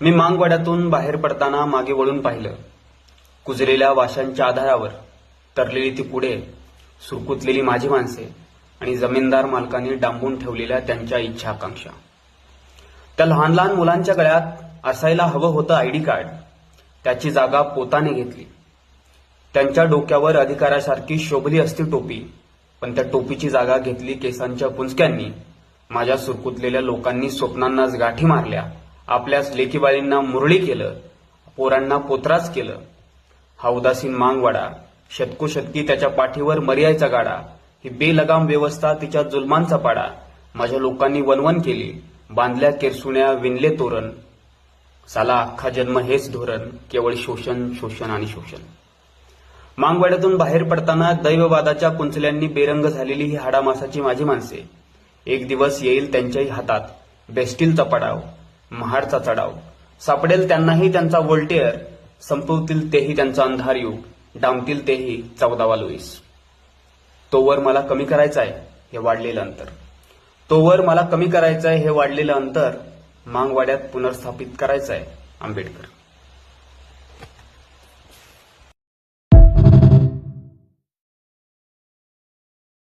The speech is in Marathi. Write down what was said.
मी मांगवाड्यातून बाहेर पडताना मागे वळून पाहिलं. कुजलेल्या वाशांच्या आधारावर तरलेली ती पुढे, सुरकुतलेली माझी माणसे आणि जमीनदार मालकांनी डांबून ठेवलेल्या त्यांच्या इच्छा आकांक्षा. त्या लहान लहान मुलांच्या गळ्यात असायला हवं होतं आयडी कार्ड, त्याची जागा पोताने घेतली. त्यांच्या डोक्यावर अधिकारासारखी शोभली असती टोपी, पण त्या टोपीची जागा घेतली केसांच्या पुंजक्यांनी. माझ्या सुरकुतलेल्या लोकांनी स्वप्नांनाच गाठी मारल्या, आपल्याच लेकीबाळींना मुरळी केलं, पोरांना पोत्राच केलं. हा उदासीन मांगवाडा, शतकोशतकी त्याच्या पाठीवर मर्यायचा गाडा, ही बेलगाम व्यवस्था तिच्या जुलमांचा पाडा. माझ्या लोकांनी वनवन केली, बांधल्या केरसुण्या, विणले तोरण. साला अख्खा जन्म हेच धोरण, केवळ शोषण, शोषण आणि शोषण. मांगवाड्यातून बाहेर पडताना दैववादाच्या कुंचल्यांनी बेरंग झालेली ही हाडामासाची माझी माणसे. एक दिवस येईल त्यांच्याही हातात बेस्टीलचा पडाव, महाडचा चढाव. सापडेल त्यांनाही त्यांचा व्होल्टेअर, संपवतील तेही त्यांचा अंधार युग, डांबतील तेही 14वा लुईस. तोवर मला कमी करायचं आहे हे वाढलेलं अंतर, तोवर मला कमी करायचं आहे हे वाढलेलं अंतर. मांगवाड्यात पुनर्स्थापित करायचं आहे आंबेडकर.